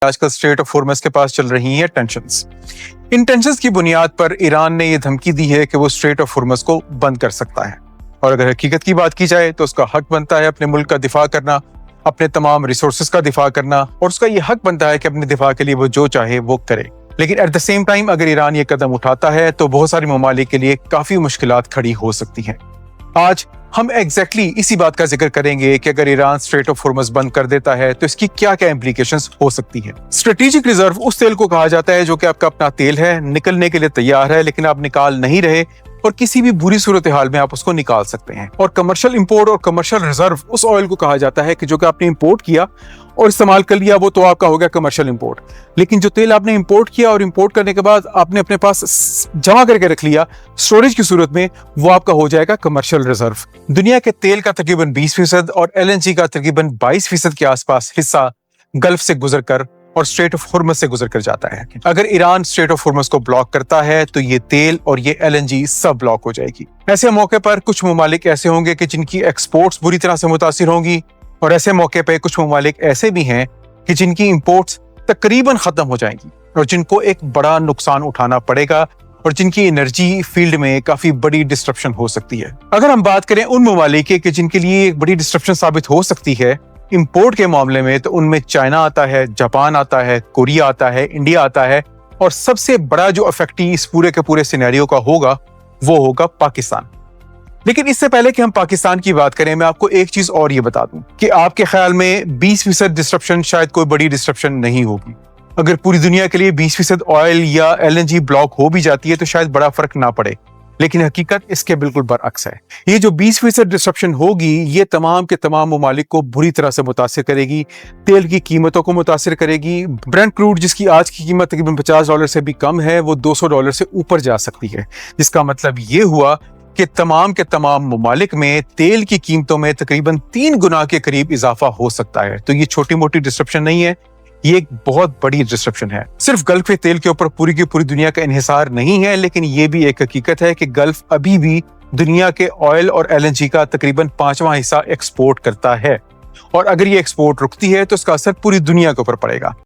آج کل street of ہورمز کے پاس چل رہی ہیں ٹینشنز۔ ان ٹینشنز کی بنیاد پر ایران نے یہ دھمکی دی ہے کہ وہ اسٹریٹ آف ہورمز کو بند کر سکتا ہے، اور اگر حقیقت کی بات کی جائے تو اس کا حق بنتا ہے اپنے ملک کا دفاع کرنا، اپنے تمام ریسورسز کا دفاع کرنا، اور اس کا یہ حق بنتا ہے کہ اپنے دفاع کے لیے وہ جو چاہے وہ کرے۔ لیکن ایٹ دا سیم ٹائم اگر ایران یہ قدم اٹھاتا ہے تو بہت سارے ممالک کے لیے کافی مشکلات کھڑی ہو سکتی ہیں۔ آج ہم ایگزیکٹلی اسی بات کا ذکر کریں گے کہ اگر ایران اسٹریٹ آف ہورمز بند کر دیتا ہے تو اس کی کیا کیا امپلیکیشنز ہو سکتی ہیں۔ اسٹریٹجک ریزرو اس تیل کو کہا جاتا ہے جو کہ آپ کا اپنا تیل ہے، نکلنے کے لیے تیار ہے لیکن آپ نکال نہیں رہے، اور کسی بھی بری صورتحال میں آپ اس کو نکال سکتے ہیں۔ اور کمرشل امپورٹ اور کمرشل ریزرو اس آئل کو کہا جاتا ہے کہ جو کہ آپ نے امپورٹ کیا اور استعمال کر لیا، وہ تو آپ کا ہو گیا کمرشل امپورٹ۔ لیکن جو تیل آپ نے امپورٹ کیا اور امپورٹ کرنے کے بعد آپ نے اپنے پاس جمع کر کے رکھ لیا اسٹوریج کی صورت میں، وہ آپ کا ہو جائے گا کمرشل ریزرو۔ دنیا کے تیل کا تقریباً 20% اور LNG کا تقریباً 22% کے آس پاس حصہ گلف سے گزر کر اور اسٹریٹ آف ہورمز سے گزر کر جاتا ہے۔ اگر ایران اسٹریٹ آف ہورمز کو بلاک کرتا ہے تو یہ تیل اور یہ LNG سب بلاک ہو جائے گی۔ ایسے موقع پر کچھ ممالک ایسے ہوں گے کہ جن کی ایکسپورٹس بری طرح سے متاثر ہوں گی، اور ایسے موقع پہ کچھ ممالک ایسے بھی ہیں کہ جن کی امپورٹس تقریباً ختم ہو جائیں گی اور جن کو ایک بڑا نقصان اٹھانا پڑے گا، اور جن کی انرجی فیلڈ میں کافی بڑی ڈسٹرپشن ہو سکتی ہے۔ اگر ہم بات کریں ان ممالک کی کہ جن کے لیے ایک بڑی ڈسٹرپشن ثابت ہو سکتی ہے امپورٹ کے معاملے میں، تو ان میں چائنا آتا ہے، جاپان آتا ہے، کوریا آتا ہے، انڈیا آتا ہے، اور سب سے بڑا جو افیکٹی اس پورے کے پورے سینیریو کا ہوگا وہ ہوگا پاکستان۔ لیکن اس سے پہلے کہ ہم پاکستان کی بات کریں، میں آپ کو ایک چیز اور یہ بتا دوں کہ آپ کے خیال میں 20% ڈسٹرپشن شاید کوئی بڑی ڈسٹرپشن نہیں ہوگی۔ اگر پوری دنیا کے لیے 20% آئل یا LNG بلاک ہو بھی جاتی ہے تو شاید بڑا فرق نہ پڑے، لیکن حقیقت اس کے بالکل برعکس ہے۔ یہ جو 20% ڈسٹرپشن ہوگی یہ تمام کے تمام ممالک کو بری طرح سے متاثر کرے گی، تیل کی قیمتوں کو متاثر کرے گی۔ برنٹ کروڈ جس کی آج کی قیمت تقریباً $50 سے بھی کم ہے، وہ $200 سے اوپر جا سکتی ہے، جس کا مطلب یہ ہوا کہ تمام کے تمام ممالک میں تیل کی قیمتوں میں تقریباً 3 گنا کے قریب اضافہ ہو سکتا ہے۔ تو یہ چھوٹی موٹی ڈسٹرپشن نہیں ہے، یہ ایک بہت بڑی ڈسٹرپشن ہے۔ صرف گلف کے تیل کے اوپر پوری کی پوری دنیا کا انحصار نہیں ہے، لیکن یہ بھی ایک حقیقت ہے کہ گلف ابھی بھی دنیا کے آئل اور LNG کا تقریباً 5واں حصہ ایکسپورٹ کرتا ہے، اور اگر یہ ایکسپورٹ رکتی ہے تو اس کا اثر پوری دنیا کے اوپر پڑے گا۔